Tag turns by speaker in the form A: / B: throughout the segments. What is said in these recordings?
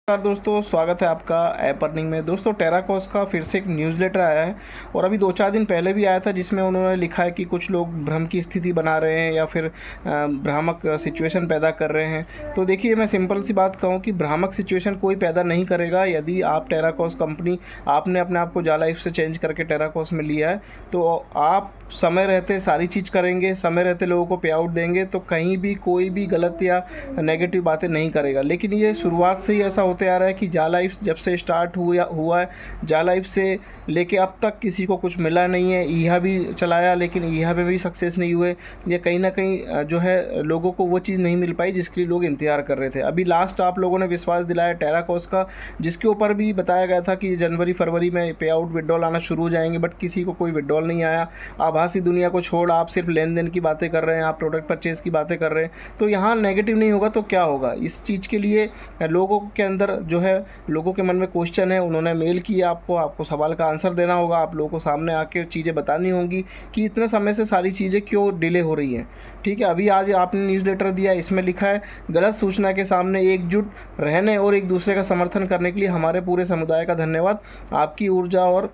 A: नमस्कार दोस्तों, स्वागत है आपका ऐप अर्निंग में। दोस्तों, टेराकोस का फिर से एक न्यूज़लेटर आया है और अभी 2-4 दिन पहले भी आया था, जिसमें उन्होंने लिखा है कि कुछ लोग भ्रम की स्थिति बना रहे हैं या फिर भ्रामक सिचुएशन पैदा कर रहे हैं। तो देखिए, मैं सिंपल सी बात कहूँ कि भ्रामक सिचुएशन कोई पैदा नहीं करेगा। यदि आप टेराकोस कंपनी, आपने अपने आप को जालाइफ से चेंज करके टेराकोस में लिया है, तो आप समय रहते सारी चीज़ करेंगे, समय रहते लोगों को पे आउट देंगे, तो कहीं भी कोई भी गलत या नेगेटिव बातें नहीं करेगा। लेकिन ये शुरुआत से ही ऐसा होते आ रहा है कि जालाइफ जब से स्टार्ट हुआ है, जालाइफ से लेके अब तक किसी को कुछ मिला नहीं है। ईहा भी चलाया, लेकिन ईहा में भी सक्सेस नहीं हुए, या कहीं ना कहीं जो है लोगों को वो चीज़ नहीं मिल पाई जिसके लिए लोग इंतजार कर रहे थे। अभी लास्ट आप लोगों ने विश्वास दिलाया टेराकोस का, जिसके ऊपर भी बताया गया था कि जनवरी फरवरी में पे आउट विड्रॉल आना शुरू हो जाएंगे, बट किसी को कोई विड्रॉल नहीं आया। आभासी दुनिया को छोड़ आप सिर्फ लेन देन की बातें कर रहे हैं, आप प्रोडक्ट परचेज़ की बातें कर रहे हैं, तो यहाँ नेगेटिव नहीं होगा तो क्या होगा। इस चीज़ के लिए लोगों के अंदर जो है, लोगों के मन में क्वेश्चन है, उन्होंने मेल किया आपको सवाल का आंसर देना होगा, आप लोगों को सामने आके चीज़ें बतानी होंगी कि इतने समय से सारी चीज़ें क्यों डिले हो रही हैं। ठीक है, अभी आज आपने न्यूज़लेटर दिया, इसमें लिखा है गलत सूचना के सामने एकजुट रहने और एक दूसरे का समर्थन करने के लिए हमारे पूरे समुदाय का धन्यवाद। आपकी ऊर्जा और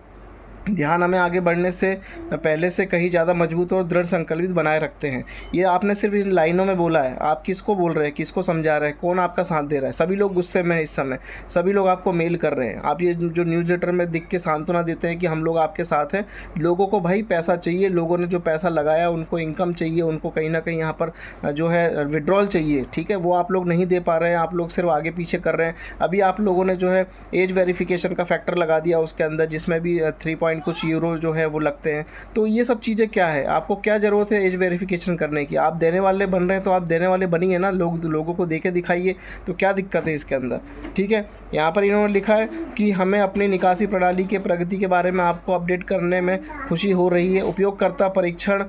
A: ध्यान हमें आगे बढ़ने से पहले से कहीं ज़्यादा मजबूत और दृढ़ संकल्पित बनाए रखते हैं। ये आपने सिर्फ इन लाइनों में बोला है। आप किसको बोल रहे हैं, किसको समझा रहे हैं, कौन आपका साथ दे रहा है? सभी लोग गुस्से में हैं इस समय, सभी लोग आपको मेल कर रहे हैं। आप ये जो न्यूज़लेटर में दिख के सांत्वना देते हैं कि हम लोग आपके साथ हैं। लोगों को भाई पैसा चाहिए, लोगों ने जो पैसा लगाया उनको इनकम चाहिए, उनको कहीं ना कहीं यहाँ पर जो है विड्रॉल चाहिए। ठीक है, वो आप लोग नहीं दे पा रहे हैं, आप लोग सिर्फ आगे पीछे कर रहे हैं। अभी आप लोगों ने जो है एज वेरिफिकेशन का फैक्टर लगा दिया उसके अंदर, जिसमें भी 3 कुछ यूरो जो है वो लगते हैं। तो ये सब चीज़ें क्या है, आपको क्या ज़रूरत है एज वेरिफिकेशन करने की? आप देने वाले बन रहे हैं तो आप देने वाले बनिए ना, लोगों को दे के दिखाइए। तो क्या दिक्कत है इसके अंदर? ठीक है, यहाँ पर इन्होंने लिखा है कि हमें अपनी निकासी प्रणाली के प्रगति के बारे में आपको अपडेट करने में खुशी हो रही है। उपयोगकर्ता परीक्षण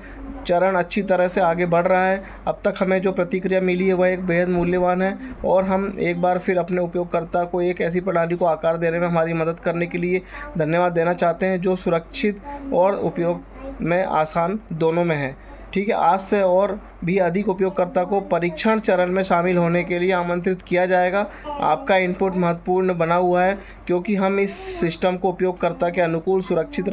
A: चरण अच्छी तरह से आगे बढ़ रहा है। अब तक हमें जो प्रतिक्रिया मिली है वह एक बेहद मूल्यवान है, और हम एक बार फिर अपने उपयोगकर्ता को एक ऐसी प्रणाली को आकार देने में हमारी मदद करने के लिए धन्यवाद देना चाहते हैं जो सुरक्षित और उपयोग में आसान दोनों में है। ठीक है, आज से और भी अधिक उपयोगकर्ता को परीक्षण चरण में शामिल होने के लिए आमंत्रित किया जाएगा। आपका इनपुट महत्वपूर्ण बना हुआ है, क्योंकि हम इस सिस्टम को उपयोगकर्ता के अनुकूल, सुरक्षित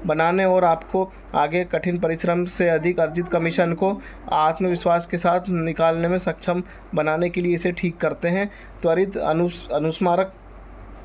A: बनाने और आपको आगे कठिन परिश्रम से अधिक अर्जित कमीशन को आत्मविश्वास के साथ निकालने में सक्षम बनाने के लिए इसे ठीक करते हैं। त्वरित अनुस्मारक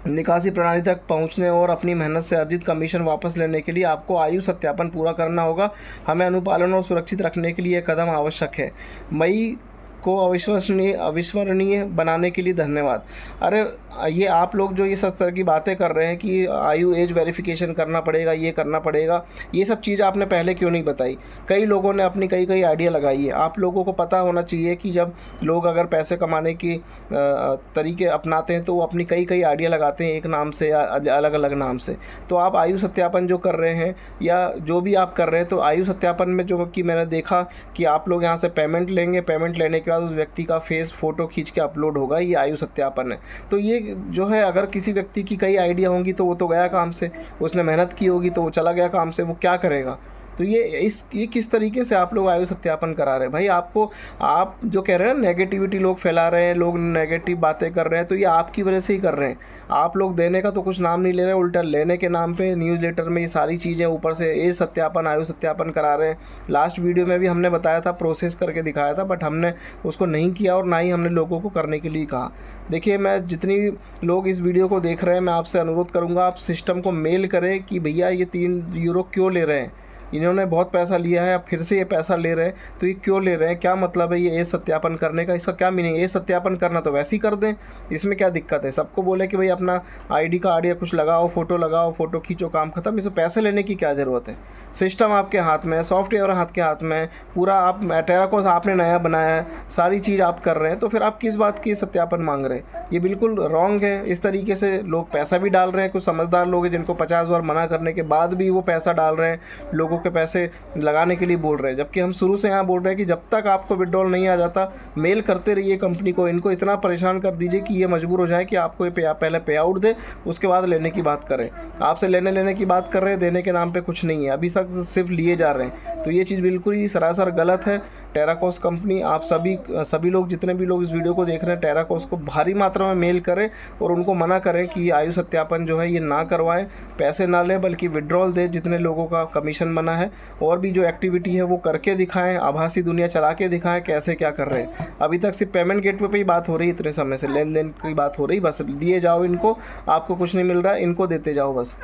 A: निकासी प्रणाली तक पहुंचने और अपनी मेहनत से अर्जित कमीशन वापस लेने के लिए आपको आयु सत्यापन पूरा करना होगा। हमें अनुपालन और सुरक्षित रखने के लिए यह कदम आवश्यक है। मई को अविस्मरणीय बनाने के लिए धन्यवाद। अरे, ये आप लोग जो ये सब तरह की बातें कर रहे हैं कि आयु एज वेरिफिकेशन करना पड़ेगा, ये करना पड़ेगा, ये सब चीज़ आपने पहले क्यों नहीं बताई? कई लोगों ने अपनी कई आइडिया लगाई है। आप लोगों को पता होना चाहिए कि जब लोग अगर पैसे कमाने की तरीके अपनाते हैं तो वो अपनी कई आइडिया लगाते हैं, एक नाम से या अलग अलग नाम से। तो आप आयु सत्यापन जो कर रहे हैं या जो भी आप कर रहे हैं, तो आयु सत्यापन में जो कि मैंने देखा कि आप लोग यहाँ से पेमेंट लेंगे, पेमेंट लेने के बाद उस व्यक्ति का फेस फोटो खींच के अपलोड होगा, ये आयु सत्यापन है। तो ये जो है, अगर किसी व्यक्ति की कई आइडिया होंगी तो वो तो गया काम से, उसने मेहनत की होगी तो वो चला गया काम से, वो क्या करेगा? तो ये किस तरीके से आप लोग आयु सत्यापन करा रहे हैं भाई? आप जो कह रहे हैं नेगेटिविटी लोग फैला रहे हैं, लोग नेगेटिव बातें कर रहे हैं, तो ये आपकी वजह से ही कर रहे हैं। आप लोग देने का तो कुछ नाम नहीं ले रहे, उल्टा लेने के नाम पे न्यूज़लेटर में ये सारी चीज़ें ऊपर से एज सत्यापन, आयु सत्यापन करा रहे हैं। लास्ट वीडियो में भी हमने बताया था, प्रोसेस करके दिखाया था, बट हमने उसको नहीं किया और ना ही हमने लोगों को करने के लिए कहा। देखिए, मैं जितनी लोग इस वीडियो को देख रहे हैं, मैं आपसे अनुरोध करूँगा, आप सिस्टम को मेल करें कि भैया ये 3 यूरो क्यों ले रहे हैं, इन्होंने बहुत पैसा लिया है, अब फिर से ये पैसा ले रहे हैं, तो ये क्यों ले रहे हैं, क्या मतलब है ये सत्यापन करने का, इसका क्या मीनिंग है? ये सत्यापन करना तो वैसे ही कर दें, इसमें क्या दिक्कत है? सबको बोले कि भाई अपना आईडी कार्ड या कुछ लगाओ, फोटो खींचो, काम खत्म। इसे पैसे लेने की क्या ज़रूरत है? सिस्टम आपके हाथ में है, सॉफ्टवेयर हाथ के हाथ में है, पूरा आप टेराकोस आपने नया बनाया है, सारी चीज़ आप कर रहे हैं, तो फिर आप किस बात की सत्यापन मांग रहे हैं? ये बिल्कुल रॉन्ग है। इस तरीके से लोग पैसा भी डाल रहे हैं, कुछ समझदार लोग हैं जिनको 50 बार मना करने के बाद भी वो पैसा डाल रहे हैं, लोगों के पैसे लगाने के लिए बोल रहे हैं। जबकि हम शुरू से यहाँ बोल रहे हैं कि जब तक आपको विड्रॉल नहीं आ जाता, मेल करते रहिए कंपनी को, इनको इतना परेशान कर दीजिए कि ये मजबूर हो जाए कि आपको ये पहले पे आउट दे, उसके बाद लेने की बात करें। आपसे लेने की बात कर रहे हैं, देने के नाम पे कुछ नहीं है, अभी तक सिर्फ लिए जा रहे हैं। तो ये चीज़ बिल्कुल ही सरासर गलत है। टेराकोस कंपनी, आप सभी लोग जितने भी लोग इस वीडियो को देख रहे हैं, टेराकोस को भारी मात्रा में मेल करें और उनको मना करें कि ये आयु सत्यापन जो है ये ना करवाएं, पैसे ना लें, बल्कि विड्रॉल दे जितने लोगों का कमीशन बना है, और भी जो एक्टिविटी है वो करके दिखाएं, आभासी दुनिया चला के दिखाएं कैसे क्या कर रहे हैं। अभी तक सिर्फ पेमेंट गेटवे पे ही बात हो रही है, इतने समय से लेन देन की बात हो रही, बस दिए जाओ इनको, आपको कुछ नहीं मिल रहा है, इनको देते जाओ बस।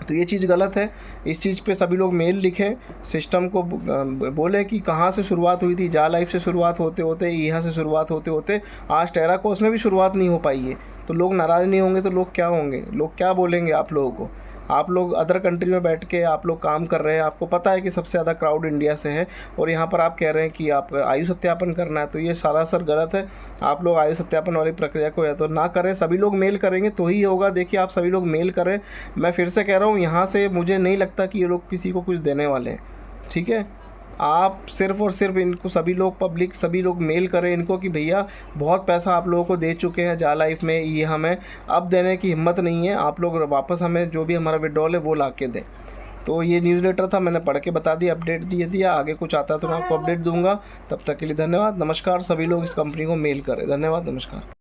A: तो ये चीज़ गलत है। इस चीज़ पे सभी लोग मेल लिखें, सिस्टम को बोले कि कहाँ से शुरुआत हुई थी। जा लाइफ से शुरुआत होते होते, यहाँ से शुरुआत होते होते आज टेराकोस में भी शुरुआत नहीं हो पाई है। तो लोग नाराज़ नहीं होंगे तो लोग क्या होंगे, लोग क्या बोलेंगे आप लोगों को। आप लोग अदर कंट्री में बैठ के आप लोग काम कर रहे हैं, आपको पता है कि सबसे ज़्यादा क्राउड इंडिया से है, और यहाँ पर आप कह रहे हैं कि आप आयु सत्यापन करना है, तो ये सरासर गलत है। आप लोग आयु सत्यापन वाली प्रक्रिया को या तो ना करें, सभी लोग मेल करेंगे तो ही होगा। देखिए, आप सभी लोग मेल करें। मैं फिर से कह रहा हूँ, यहाँ से मुझे नहीं लगता कि ये लोग किसी को कुछ देने वाले हैं, ठीक है। आप सिर्फ़ और सिर्फ इनको सभी लोग पब्लिक सभी लोग मेल करें इनको कि भैया बहुत पैसा आप लोगों को दे चुके हैं जा लाइफ में, ये हमें अब देने की हिम्मत नहीं है, आप लोग वापस हमें जो भी हमारा विड्रॉल है वो ला के दें। तो ये न्यूज़लेटर था, मैंने पढ़ के बता दिया, अपडेट दिया। आगे कुछ आता है तो मैं आपको अपडेट दूंगा। तब तक के लिए धन्यवाद, नमस्कार। सभी लोग इस कंपनी को मेल करें। धन्यवाद, नमस्कार।